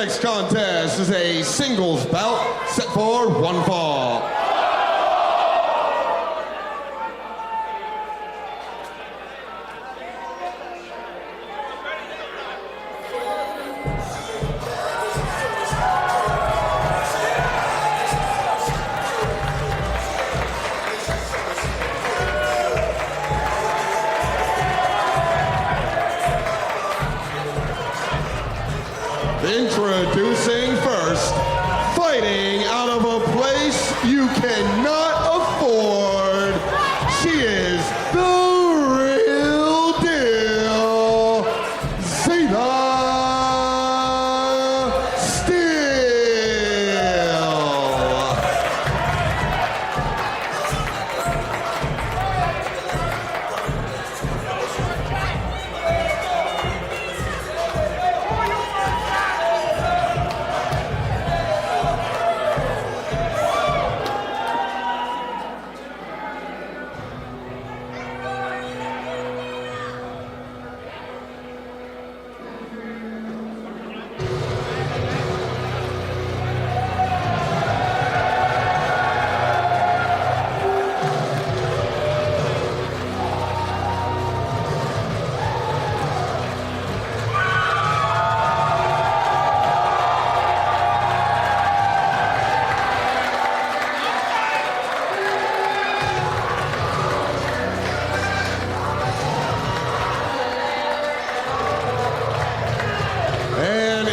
next contest is a singles bout set for one fall. Introducing first, fighting out of a place you cannot afford, she is the real deal, Zayda.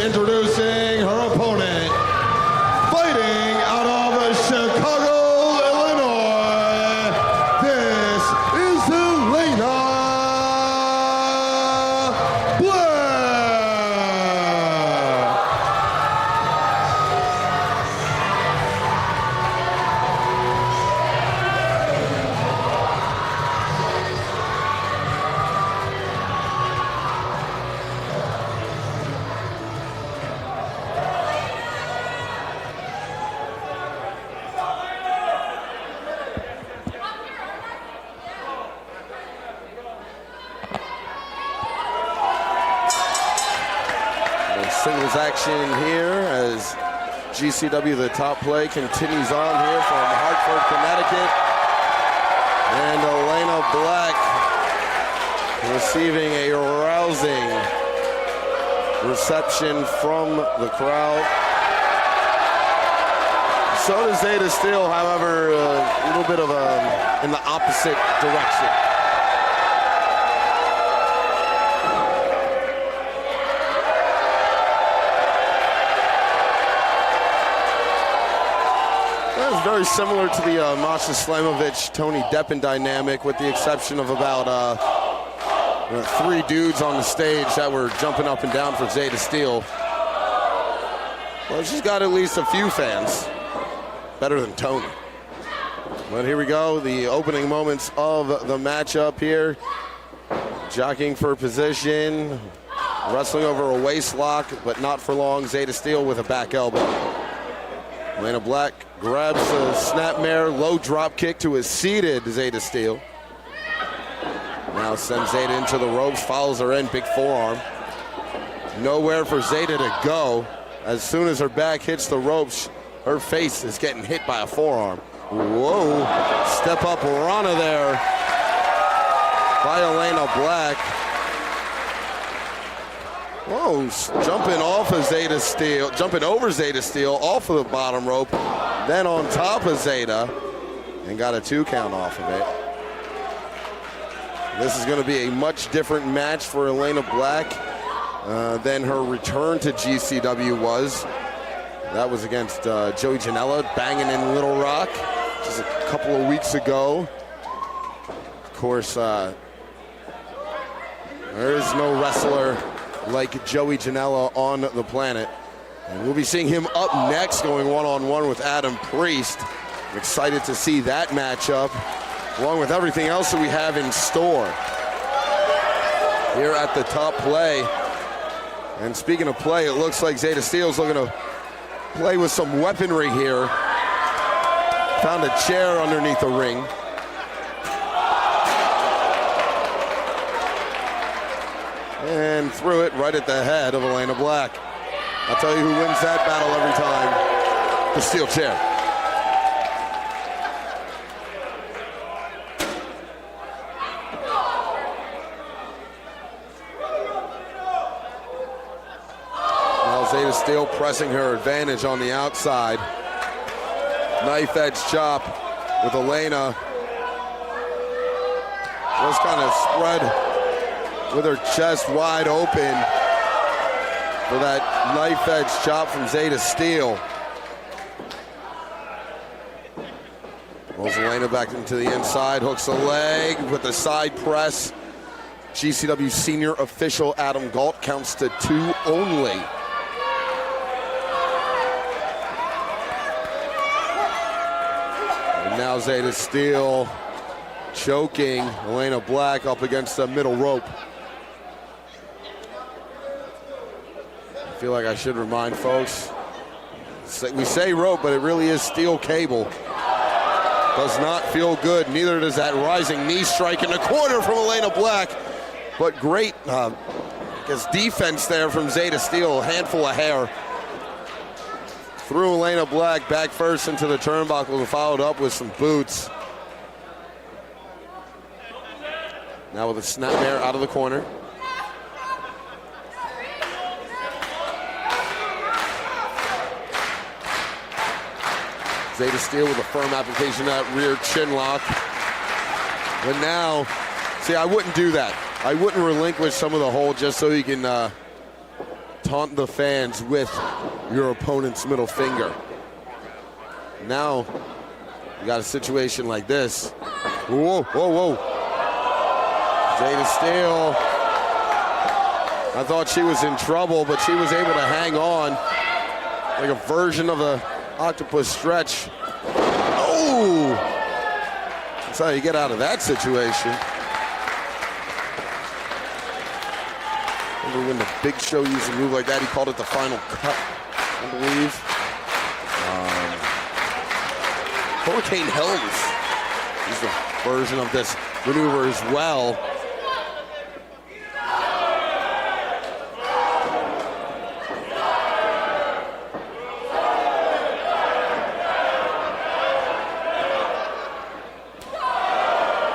Introducing her opponent, fighting out of Chicago, Illinois, this is Elayna Black. Singles action here as GCW, the top play, continues on here from Hartford, Connecticut. And Elayna Black receiving a rousing reception from the crowd. So does Zayda Steele, however, a little bit of in the opposite direction. Very similar to the Masha Slamovich-Tony Deppen dynamic, with the exception of about 3 dudes on the stage that were jumping up and down for Zayda Steele. Well, she's got at least a few fans. Better than Tony. But here we go, the opening moments of the matchup here. Jockeying for position, wrestling over a waist lock, but not for long. Zayda Steele with a back elbow. Elayna Black grabs the snapmare, low drop kick to a seated Zayda Steele. Now sends Zayda into the ropes, follows her in, big forearm. Nowhere for Zayda to go. As soon as her back hits the ropes, her face is getting hit by a forearm. Whoa, step up Rana there by Elayna Black. Whoa, jumping off of Zayda Steele, jumping over Zayda Steele, off of the bottom rope, then on top of Zayda, and got a 2 count off of it. This is going to be a much different match for Elayna Black than her return to GCW was. That was against Joey Janela, banging in Little Rock just a couple of weeks ago. Of course, there is no wrestler like Joey Janela on the planet. And we'll be seeing him up next, going one-on-one with Adam Priest. I'm excited to see that matchup, along with everything else that we have in store here at the top play. And speaking of play, it looks like Zayda Steele's looking to play with some weaponry here. Found a chair underneath the ring. And threw it right at the head of Elayna Black. I'll tell you who wins that battle every time. The steel chair. Now Zayda still pressing her advantage on the outside. Knife edge chop with Elayna. Just kind of spread with her chest wide open for that knife edge chop from Zayda Steel. Rolls Elayna back into the inside, hooks a leg with the side press. GCW senior official Adam Galt counts to 2 only. And now Zayda Steel choking Elayna Black up against the middle rope. I feel like I should remind folks, we say rope, but it really is steel cable. Does not feel good, neither does that rising knee strike in the corner from Elayna Black. But great, defense there from Zayda Steel, a handful of hair. Threw Elayna Black back first into the turnbuckle and followed up with some boots. Now with a snapmare out of the corner. Zayda Steel with a firm application of that rear chin lock. But now, see, I wouldn't do that. I wouldn't relinquish some of the hold just so you can taunt the fans with your opponent's middle finger. Now, you got a situation like this. Whoa, whoa, whoa. Zayda Steel, I thought she was in trouble, but she was able to hang on like a version of the octopus stretch. Oh! That's how you get out of that situation. Remember when the Big Show used a move like that, he called it the final cut, I believe. Hurricane Helms used a version of this maneuver as well.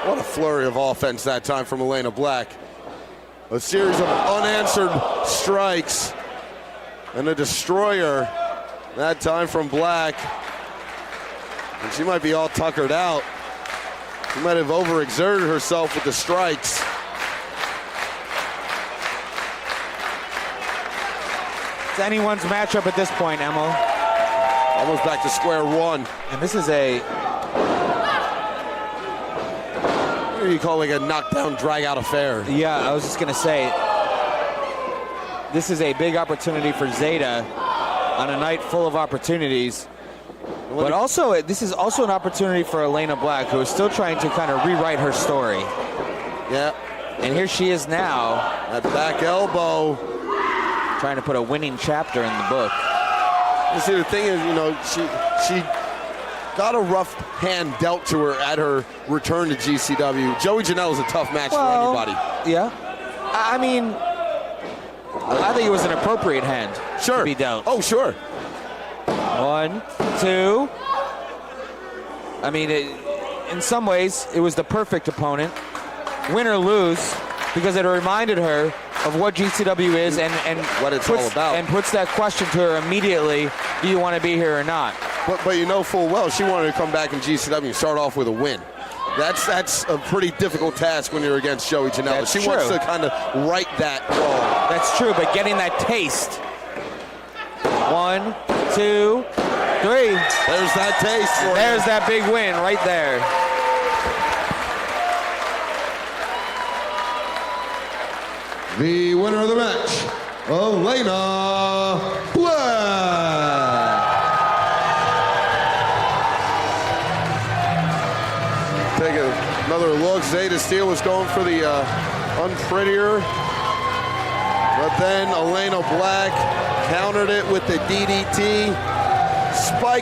What a flurry of offense that time from Elayna Black. A series of unanswered strikes and a destroyer that time from Black. And she might be all tuckered out. She might have overexerted herself with the strikes. It's anyone's matchup at this point, Emil. Almost back to square one. And this is a... What do you call like a knockdown, drag-out affair? Yeah, I was just going to say, this is a big opportunity for Zayda on a night full of opportunities. But also, this is also an opportunity for Elayna Black, who is still trying to kind of rewrite her story. Yeah. And here she is now. That back elbow. Trying to put a winning chapter in the book. You see, the thing is, you know, she got a rough hand dealt to her at her return to GCW. Joey Janela's a tough match for anybody. Yeah. I mean, I think it was an appropriate hand to be dealt. Oh, sure. 1, 2. I mean, in some ways, it was the perfect opponent. Win or lose, because it reminded her of what GCW is and what it's all about. And puts that question to her immediately, do you want to be here or not? But you know full well she wanted to come back in GCW and start off with a win. That's a pretty difficult task when you're against Joey Janela. She wants to kind of right that wrong. That's true, but getting that taste. 1, 2, 3. There's that taste for There's that big win right there. The winner of the match, Elayna Black. Take another look. Zayda Steel was going for the unprettier. But then Elayna Black countered it with the DDT. Spike